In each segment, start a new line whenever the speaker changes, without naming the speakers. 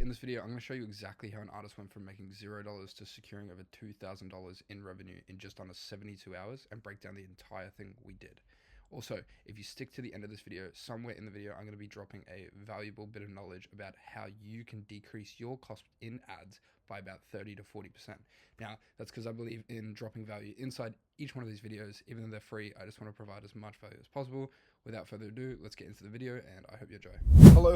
in this video, I'm going to show you exactly how an artist went from making $0 to securing over $2,000 in revenue in just under 72 hours and break down the entire thing we did. Also, if you stick to the end of this video, somewhere in the video, I'm going to be dropping a valuable bit of knowledge about how you can decrease your cost in ads by about 30 to 40%. Now, that's because I believe in dropping value inside each one of these videos. Even though they're free, I just want to provide as much value as possible. Without further ado, let's get into the video and I hope you enjoy.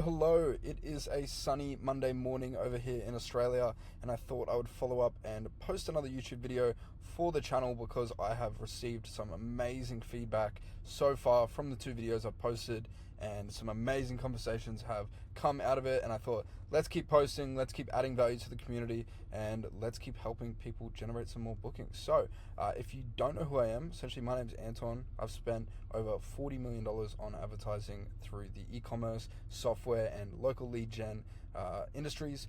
Hello. It is a sunny Monday morning over here in Australia, and I thought I would follow up and post another YouTube video for the channel because I have received some amazing feedback so far from the two videos I've posted, and some amazing conversations have come out of it, and I thought, let's keep posting, let's keep adding value to the community, and let's keep helping people generate some more bookings. So if you don't know who I am, essentially my name's Anton. I've spent over $40 million on advertising through the e-commerce, software, and local lead gen industries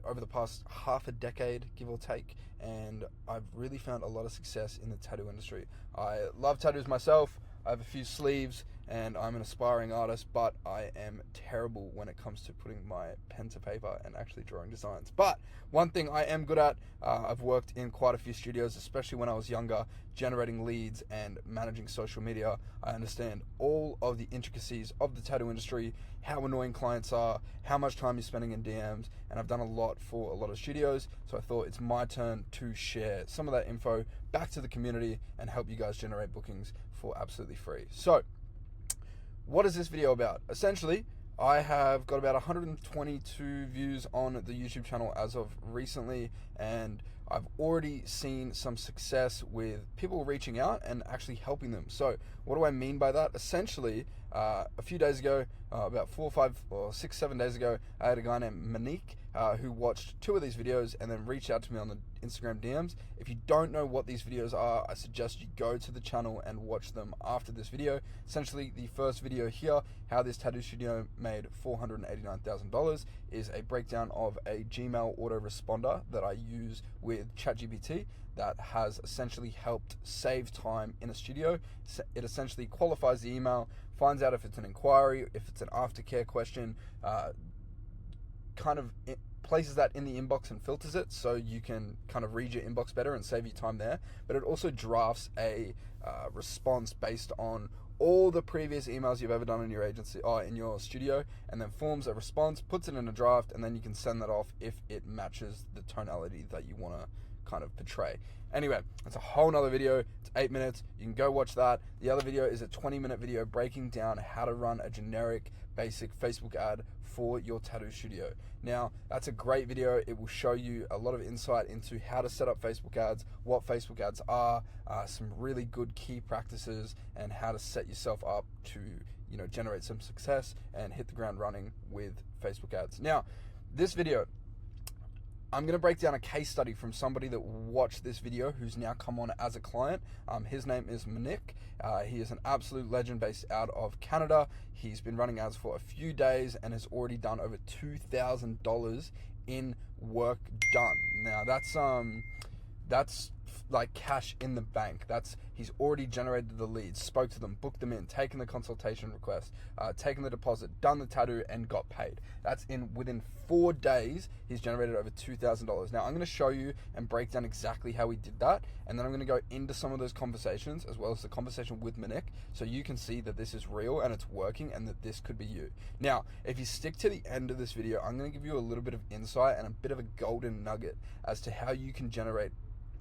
over the past half a decade, give or take, and I've really found a lot of success in the tattoo industry. I love tattoos myself. I have a few sleeves and I'm an aspiring artist, but I am terrible when it comes to putting my pen to paper and actually drawing designs. But one thing I am good at, I've worked in quite a few studios, especially when I was younger, generating leads and managing social media. I understand all of the intricacies of the tattoo industry, how annoying clients are, how much time you're spending in DMs, and I've done a lot for a lot of studios, so I thought it's my turn to share some of that info back to the community and help you guys generate bookings for absolutely free. So, what is this video about? Essentially, I have got about 122 views on the YouTube channel as of recently, and I've already seen some success with people reaching out and actually helping them. So what do I mean by that? Essentially, a few days ago, about 4, 5, or 6, 7 days ago, I had a guy named Manik who watched 2 of these videos and then reached out to me on the Instagram DMs. If you don't know what these videos are, I suggest you go to the channel and watch them after this video. Essentially, the first video here, how this tattoo studio made $489,000, is a breakdown of a Gmail autoresponder that I use with ChatGPT that has essentially helped save time in a studio. It essentially qualifies the email, finds out if it's an inquiry, if it's an aftercare question, places that in the inbox and filters it so you can kind of read your inbox better and save you time there. But it also drafts a response based on all the previous emails you've ever done in your agency or in your studio, and then forms a response, puts it in a draft, and then you can send that off if it matches the tonality that you want to kind of portray. Anyway, it's a whole nother video. It's 8 minutes. You can go watch that. The other video is a 20-minute video breaking down how to run a generic basic Facebook ad for your tattoo studio. Now, that's a great video. It will show you a lot of insight into how to set up Facebook ads, what Facebook ads are, some really good key practices, and how to set yourself up to, generate some success and hit the ground running with Facebook ads. Now, this video, I'm going to break down a case study from somebody that watched this video who's now come on as a client. His name is Manik. He is an absolute legend based out of Canada. He's been running ads for a few days and has already done over $2,000 in work done. Now that's like cash in the bank. He's already generated the leads, spoke to them, booked them in, taken the consultation request, taken the deposit, done the tattoo, and got paid. That's within 4 days, he's generated over $2,000. Now I'm going to show you and break down exactly how we did that, and then I'm going to go into some of those conversations as well as the conversation with Manik, so you can see that this is real and it's working and that this could be you. Now, if you stick to the end of this video, I'm going to give you a little bit of insight and a bit of a golden nugget as to how you can generate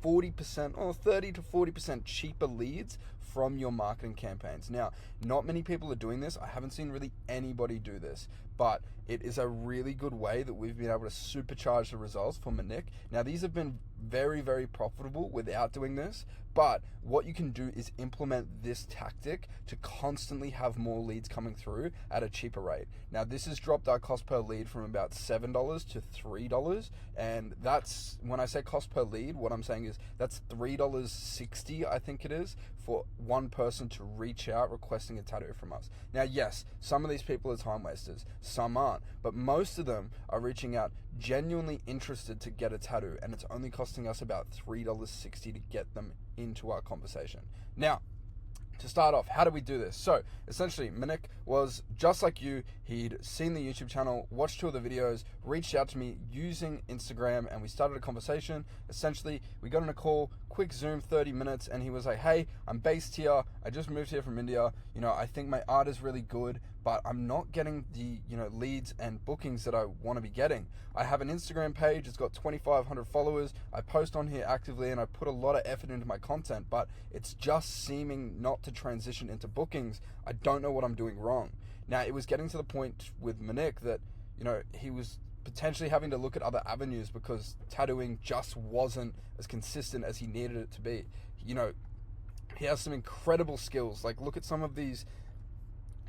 40% or 30 to 40% cheaper leads from your marketing campaigns. Now, not many people are doing this. I haven't seen really anybody do this, but it is a really good way that we've been able to supercharge the results for Manik. Now, these have been very, very profitable without doing this, but what you can do is implement this tactic to constantly have more leads coming through at a cheaper rate. Now, this has dropped our cost per lead from about $7 to $3, and that's, when I say cost per lead, what I'm saying is that's $3.60, I think it is, for one person to reach out requesting a tattoo from us. Now, yes, some of these people are time wasters, some aren't, but most of them are reaching out genuinely interested to get a tattoo, and it's only costing us about $3.60 to get them into our conversation. Now, to start off, how do we do this? So essentially, Manik was just like you. He'd seen the YouTube channel, watched 2 of the videos, reached out to me using Instagram, and we started a conversation. Essentially, we got on a call, quick Zoom, 30 minutes, and he was like, hey, I'm based here. I just moved here from India. You know, I think my art is really good, but I'm not getting the, leads and bookings that I want to be getting. I have an Instagram page. It's got 2,500 followers. I post on here actively, and I put a lot of effort into my content, but it's just seeming not to transition into bookings. I don't know what I'm doing wrong. Now, it was getting to the point with Manik that, he was potentially having to look at other avenues because tattooing just wasn't as consistent as he needed it to be. He has some incredible skills. Like, look at some of these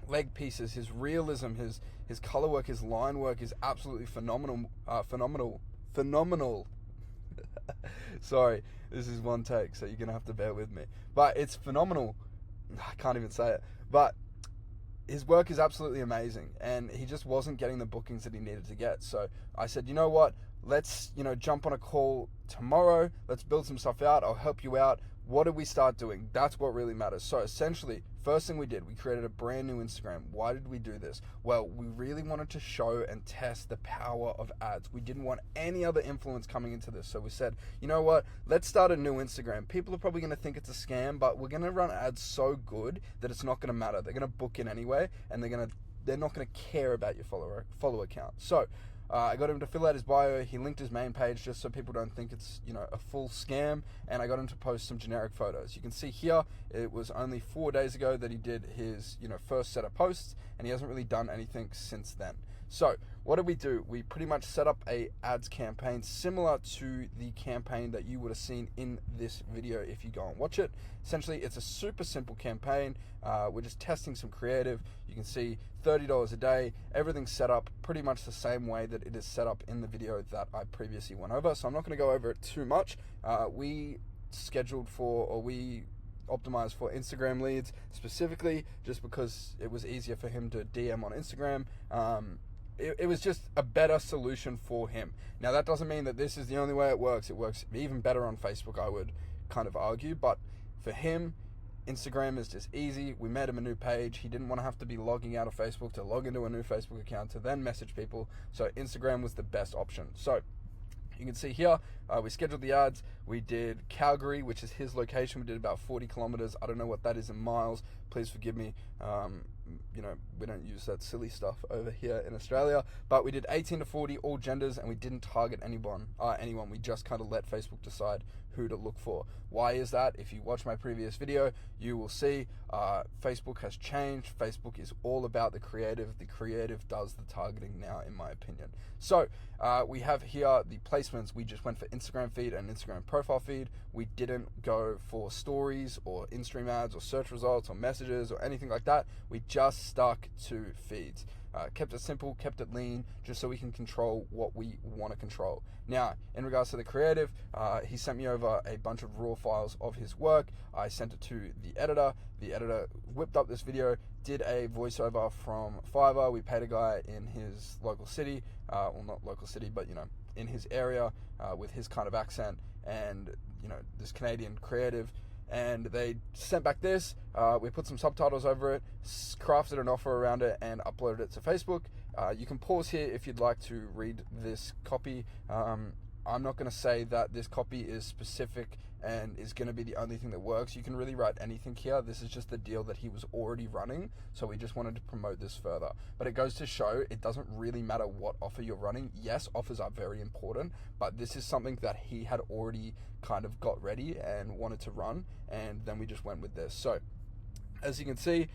leg pieces. His realism, his color work, his line work is absolutely phenomenal. Sorry, this is one take, so you're gonna have to bear with me. But it's phenomenal. I can't even say it. But his work is absolutely amazing, and he just wasn't getting the bookings that he needed to get. So I said, you know what? Let's, jump on a call tomorrow. Let's build some stuff out. I'll help you out. What did we start doing? That's what really matters. So essentially, first thing we did, we created a brand new Instagram. Why did we do this? Well, we really wanted to show and test the power of ads. We didn't want any other influence coming into this. So we said, you know what? Let's start a new Instagram. People are probably going to think it's a scam, but we're going to run ads so good that it's not going to matter. They're going to book in anyway, and they're not going to care about your follower count. So I got him to fill out his bio. He linked his main page just so people don't think it's, a full scam. And I got him to post some generic photos. You can see here, it was only 4 days ago that he did his, first set of posts, and he hasn't really done anything since then. So what did we do? We pretty much set up a ads campaign similar to the campaign that you would have seen in this video if you go and watch it. Essentially, it's a super simple campaign. We're just testing some creative. You can see $30 a day. Everything's set up pretty much the same way that it is set up in the video that I previously went over. So I'm not going to go over it too much. We optimized for Instagram leads specifically just because it was easier for him to DM on Instagram. It was just a better solution for him. Now, that doesn't mean that this is the only way it works. It works even better on Facebook, I would kind of argue. But for him, Instagram is just easy. We made him a new page. He didn't want to have to be logging out of Facebook to log into a new Facebook account to then message people. So Instagram was the best option. So you can see here, we scheduled the ads. We did Calgary, which is his location. We did about 40 kilometers. I don't know what that is in miles. Please forgive me. We don't use that silly stuff over here in Australia. But we did 18 to 40, all genders, and we didn't target anyone. We just kind of let Facebook decide who to look for. Why is that? If you watch my previous video, you will see Facebook has changed. Facebook is all about the creative. The creative does the targeting now, in my opinion. So we have here the placements. We just went for Instagram feed and Instagram profile feed. We didn't go for stories or in-stream ads or search results or messages or anything like that. We just stuck to feeds. Kept it simple, kept it lean, just so we can control what we want to control. Now, in regards to the creative, he sent me over a bunch of raw files of his work. I sent it to the editor. The editor whipped up this video, did a voiceover from Fiverr. We paid a guy in his local city, well, not local city, but, in his area with his kind of accent and, this Canadian creative. And they sent back this, we put some subtitles over it, crafted an offer around it, and uploaded it to Facebook. You can pause here if you'd like to read this copy. I'm not going to say that this copy is specific and is going to be the only thing that works. You can really write anything here. This is just the deal that he was already running, so we just wanted to promote this further. But it goes to show it doesn't really matter what offer you're running. Yes, offers are very important, but this is something that he had already kind of got ready and wanted to run, and then we just went with this. So as you can see,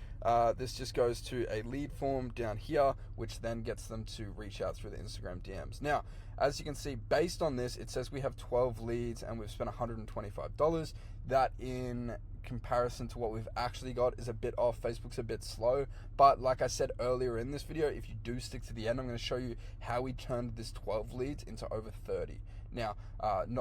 this just goes to a lead form down here, which then gets them to reach out through the Instagram DMs. Now, as you can see, based on this, it says we have 12 leads and we've spent $125. That, in comparison to what we've actually got, is a bit off. Facebook's a bit slow, but like I said earlier in this video, if you do stick to the end, I'm going to show you how we turned this 12 leads into over 30. Now,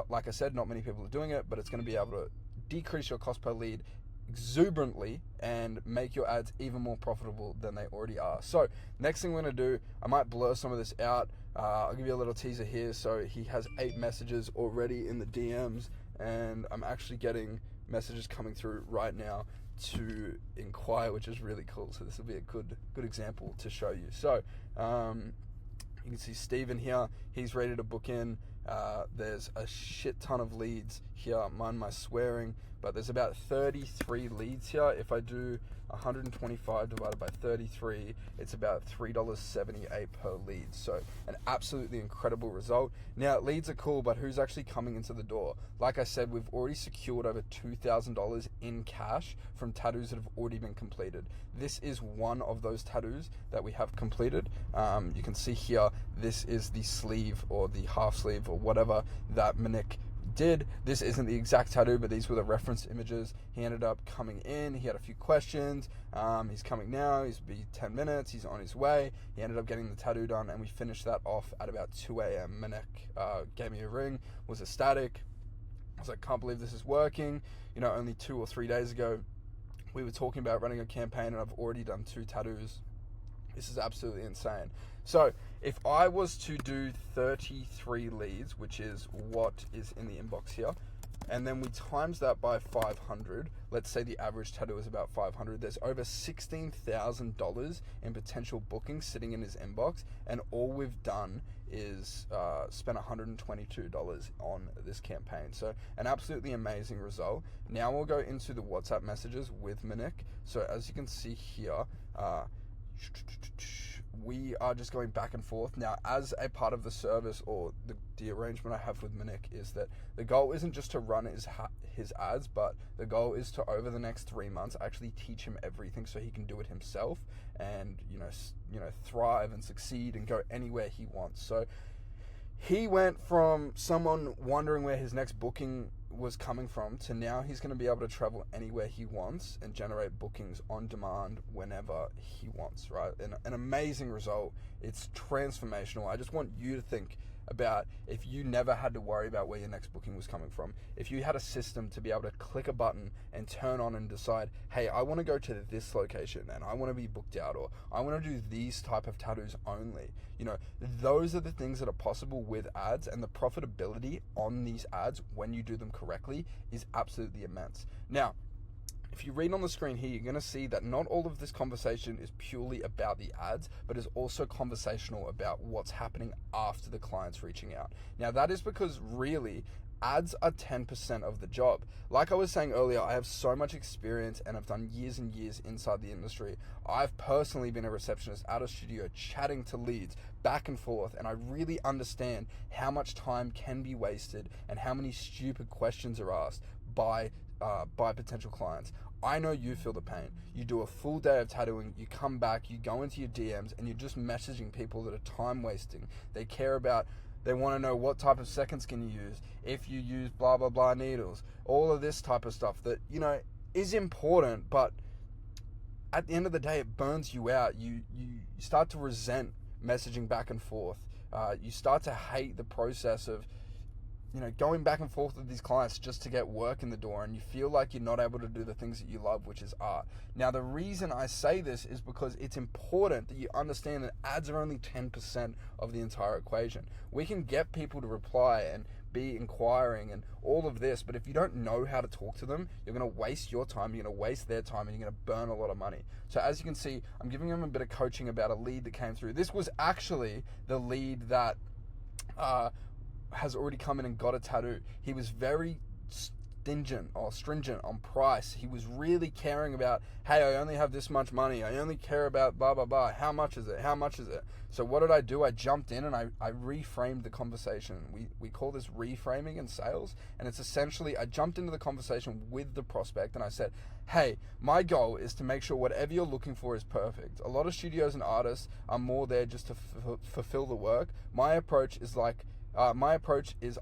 like I said, not many people are doing it, but it's going to be able to decrease your cost per lead exuberantly and make your ads even more profitable than they already are. So next thing we're going to do, I might blur some of this out. I'll give you a little teaser here. So he has 8 messages already in the DMs, and I'm actually getting messages coming through right now to inquire, which is really cool. So this will be a good example to show you. So you can see Steven here, he's ready to book in. There's a shit ton of leads here, mind my swearing, but there's about 33 leads here. If I do 125 divided by 33, it's about $3.78 per lead. So an absolutely incredible result. Now, leads are cool, but who's actually coming into the door? Like I said, we've already secured over $2,000 in cash from tattoos that have already been completed. This is one of those tattoos that we have completed. You can see here, this is the sleeve or the half sleeve or whatever that Manik did. This isn't the exact tattoo, but these were the reference images. He ended up coming in, he had a few questions. He's coming now, he's be 10 minutes, he's on his way. He ended up getting the tattoo done, and we finished that off at about 2 a.m. Manik gave me a ring, was ecstatic. I was like, can't believe this is working. You know, only 2 or 3 days ago, we were talking about running a campaign, and I've already done 2 tattoos. This is absolutely insane. So if I was to do 33 leads, which is what is in the inbox here, and then we times that by 500, let's say the average tattoo is about 500, there's over $16,000 in potential bookings sitting in his inbox, and all we've done is spent $122 on this campaign. So an absolutely amazing result. Now we'll go into the WhatsApp messages with Manik. So as you can see here, we are just going back and forth. Now, as a part of the service, or the arrangement I have with Manik, is that the goal isn't just to run his ads, but the goal is to, over the next 3 months, actually teach him everything so he can do it himself and you know thrive and succeed and go anywhere he wants. So he went from someone wondering where his next booking was coming from to now he's going to be able to travel anywhere he wants and generate bookings on demand whenever he wants, right? An amazing result. It's transformational. I just want you to think about if you never had to worry about where your next booking was coming from. If you had a system to be able to click a button and turn on and decide, hey, I want to go to this location and I want to be booked out, or I want to do these type of tattoos only. You know, those are the things that are possible with ads, and the profitability on these ads when you do them correctly is absolutely immense. Now, if you read on the screen here, you're going to see that not all of this conversation is purely about the ads, but is also conversational about what's happening after the client's reaching out. Now, that is because really, ads are 10% of the job. Like I was saying earlier, I have so much experience and I've done years and years inside the industry. I've personally been a receptionist at a studio chatting to leads back and forth, and I really understand how much time can be wasted and how many stupid questions are asked by potential clients. I know you feel the pain. You do a full day of tattooing, you come back, you go into your DMs, and you're just messaging people that are time wasting. They want to know what type of second skin you use, if you use blah blah blah needles, all of this type of stuff that, you know, is important, but at the end of the day, it burns you out. You start to resent messaging back and forth. You start to hate the process of, you know, going back and forth with these clients just to get work in the door, and you feel like you're not able to do the things that you love, which is art. Now, the reason I say this is because it's important that you understand that ads are only 10% of the entire equation. We can get people to reply and be inquiring and all of this, but if you don't know how to talk to them, you're going to waste your time, you're going to waste their time, and you're going to burn a lot of money. So as you can see, I'm giving them a bit of coaching about a lead that came through. This was actually the lead that has already come in and got a tattoo. He was very stringent on price. He was really caring about, hey, I only have this much money, I only care about blah blah blah, how much is it? So what did I do? I jumped in and I reframed the conversation. We call this reframing in sales, and it's essentially, I jumped into the conversation with the prospect and I said, hey, my goal is to make sure whatever you're looking for is perfect. A lot of studios and artists are more there just to fulfill the work. My approach is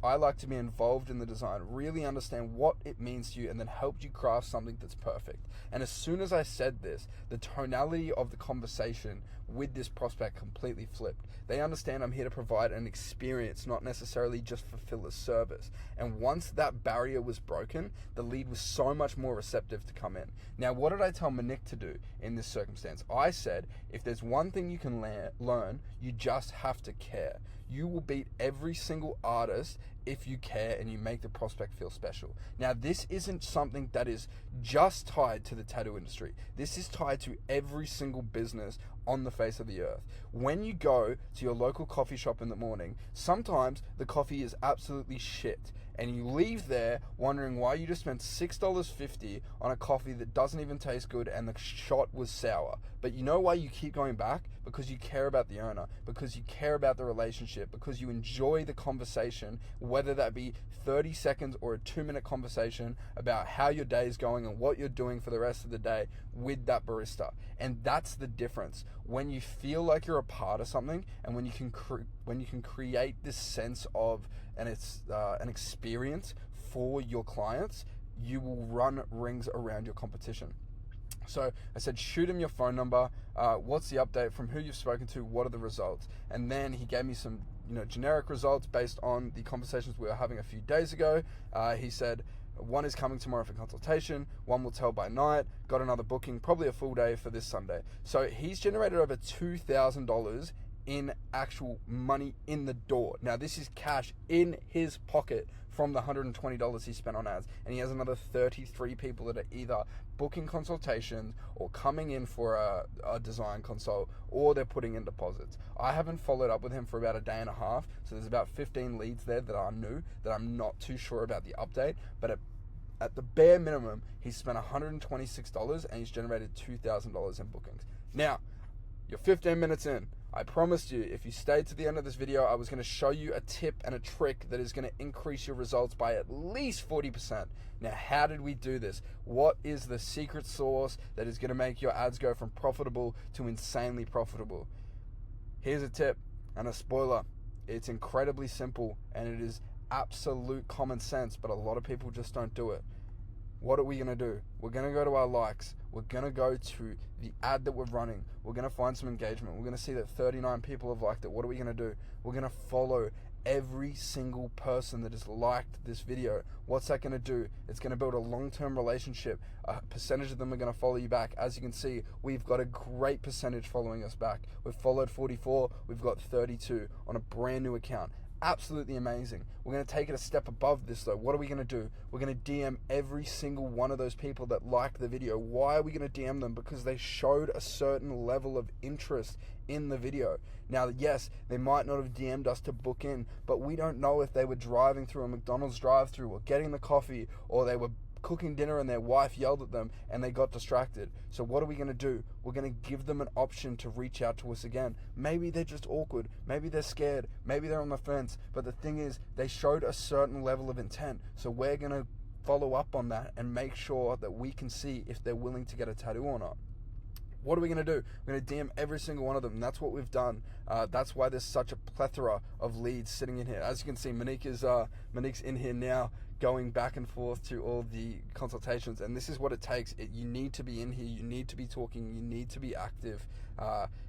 I like to be involved in the design, really understand what it means to you, and then help you craft something that's perfect. And as soon as I said this, the tonality of the conversation with this prospect completely flipped. They understand I'm here to provide an experience, not necessarily just fulfill a service. And once that barrier was broken, the lead was so much more receptive to come in. Now, what did I tell Manik to do in this circumstance? I said, if there's one thing you can learn, you just have to care. You will beat every single artist if you care and you make the prospect feel special. Now, this isn't something that is just tied to the tattoo industry. This is tied to every single business on the face of the earth. When you go to your local coffee shop in the morning, sometimes the coffee is absolutely shit, and you leave there wondering why you just spent $6.50 on a coffee that doesn't even taste good and the shot was sour. But you know why you keep going back? Because you care about the owner, because you care about the relationship, because you enjoy the conversation, whether that be 30 seconds or a 2-minute conversation about how your day is going and what you're doing for the rest of the day with that barista. And that's the difference. When you feel like you're a part of something, and when you can create this sense of an experience for your clients, you will run rings around your competition. So I said, shoot him your phone number. What's the update from who you've spoken to? What are the results? And then he gave me some, generic results based on the conversations we were having a few days ago. He said, one is coming tomorrow for consultation. One will tell by night. Got another booking, probably a full day for this Sunday. So he's generated over $2,000 in actual money in the door. Now, this is cash in his pocket from the $120 he spent on ads. And he has another 33 people that are either booking consultations or coming in for a design consult, or they're putting in deposits. I haven't followed up with him for about a day and a half, so there's about 15 leads there that are new, that I'm not too sure about the update, but at the bare minimum, he's spent $126 and he's generated $2,000 in bookings. Now, you're 15 minutes in. I promised you, if you stayed to the end of this video, I was going to show you a tip and a trick that is going to increase your results by at least 40%. Now, how did we do this? What is the secret sauce that is going to make your ads go from profitable to insanely profitable? Here's a tip and a spoiler. It's incredibly simple and it is absolute common sense, but a lot of people just don't do it. What are we going to do? We're going to go to our likes. We're going to go to the ad that we're running. We're going to find some engagement. We're going to see that 39 people have liked it. What are we going to do? We're going to follow every single person that has liked this video. What's that going to do? It's going to build a long-term relationship. A percentage of them are going to follow you back. As you can see, we've got a great percentage following us back. We've followed 44. We've got 32 on a brand new account. Absolutely amazing. We're going to take it a step above this though. What are we going to do? We're going to DM every single one of those people that liked the video. Why are we going to DM them? Because they showed a certain level of interest in the video. Now, yes, they might not have DM'd us to book in, but we don't know if they were driving through a McDonald's drive-through or getting the coffee, or they were cooking dinner and their wife yelled at them and they got distracted. So what are we going to do? We're going to give them an option to reach out to us again. Maybe they're just awkward. Maybe they're scared. Maybe they're on the fence. But the thing is, they showed a certain level of intent. So we're going to follow up on that and make sure that we can see if they're willing to get a tattoo or not. What are we going to do? We're going to DM every single one of them. And that's what we've done. That's why there's such a plethora of leads sitting in here. As you can see, Manik's in here now, going back and forth to all the consultations, and this is what it takes. You need to be in here, you need to be talking, you need to be active.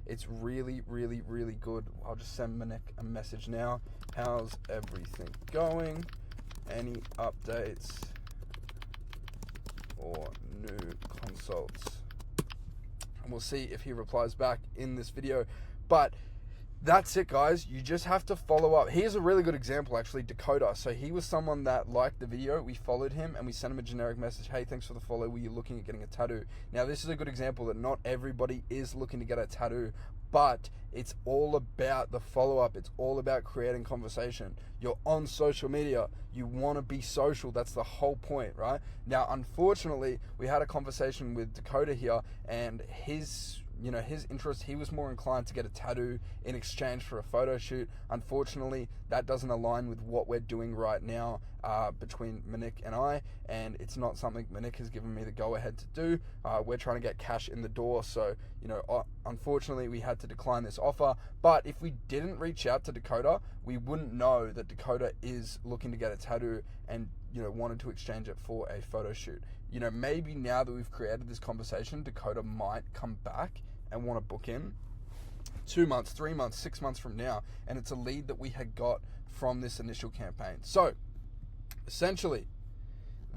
It's really, really, really good. I'll just send Manik a message now. How's everything going? Any updates or new consults? And we'll see if he replies back in this video. But that's it, guys. You just have to follow up. Here's a really good example, actually, Dakota. So he was someone that liked the video. We followed him and we sent him a generic message. Hey, thanks for the follow. Were you looking at getting a tattoo? Now, this is a good example that not everybody is looking to get a tattoo, but it's all about the follow-up. It's all about creating conversation. You're on social media. You want to be social. That's the whole point, right? Now, unfortunately, we had a conversation with Dakota here, and his interest, he was more inclined to get a tattoo in exchange for a photo shoot. Unfortunately, that doesn't align with what we're doing right now between Manik and I, and it's not something Manik has given me the go-ahead to do. We're trying to get cash in the door, so, unfortunately, we had to decline this offer. But if we didn't reach out to Dakota, we wouldn't know that Dakota is looking to get a tattoo and, wanted to exchange it for a photo shoot. Maybe now that we've created this conversation, Dakota might come back and want to book in 2 months, 3 months, 6 months from now, and it's a lead that we had got from this initial campaign. So essentially,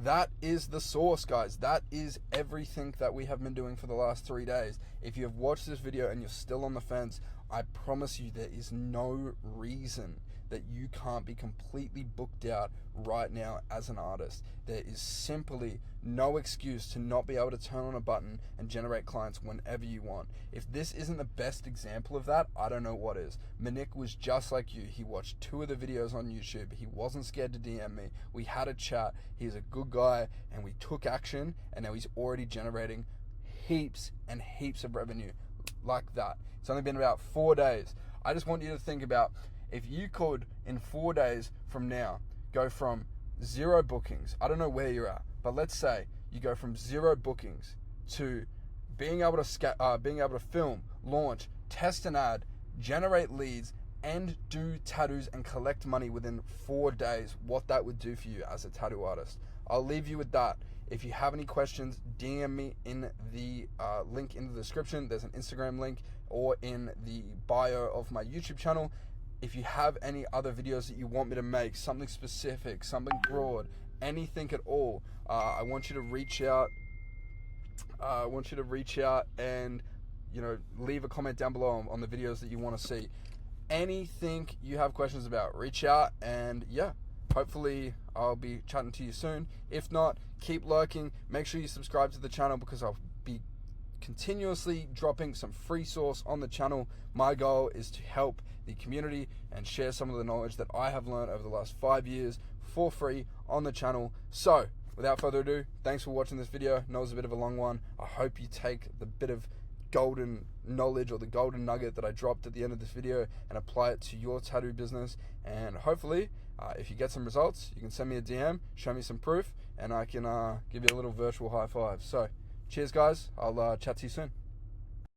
that is the source, guys. That is everything that we have been doing for the last 3 days. If you have watched this video and you're still on the fence, I promise you there is no reason that you can't be completely booked out right now as an artist. There is simply no excuse to not be able to turn on a button and generate clients whenever you want. If this isn't the best example of that, I don't know what is. Manik was just like you. He watched 2 of the videos on YouTube. He wasn't scared to DM me. We had a chat. He's a good guy, and we took action, and now he's already generating heaps and heaps of revenue like that. It's only been about 4 days. I just want you to think about if you could, in 4 days from now, go from 0 bookings. I don't know where you're at, but let's say you go from 0 bookings to being able to film, launch, test an ad, generate leads, and do tattoos and collect money within 4 days. What that would do for you as a tattoo artist. I'll leave you with that. If you have any questions, DM me in the link in the description. There's an Instagram link, or in the bio of my YouTube channel. If you have any other videos that you want me to make, something specific, something broad, anything at all, I want you to reach out. And leave a comment down below on the videos that you want to see. Anything you have questions about, reach out, and hopefully I'll be chatting to you soon. If not, keep lurking. Make sure you subscribe to the channel, because I'll be continuously dropping some free source on the channel. My goal is to help the community and share some of the knowledge that I have learned over the last 5 years for free on the channel. So without further ado, thanks for watching this video. I know it was a bit of a long one. I hope you take the bit of golden knowledge or the golden nugget that I dropped at the end of this video and apply it to your tattoo business. And hopefully, if you get some results, you can send me a DM, show me some proof, and I can give you a little virtual high five. So cheers, guys. I'll chat to you soon.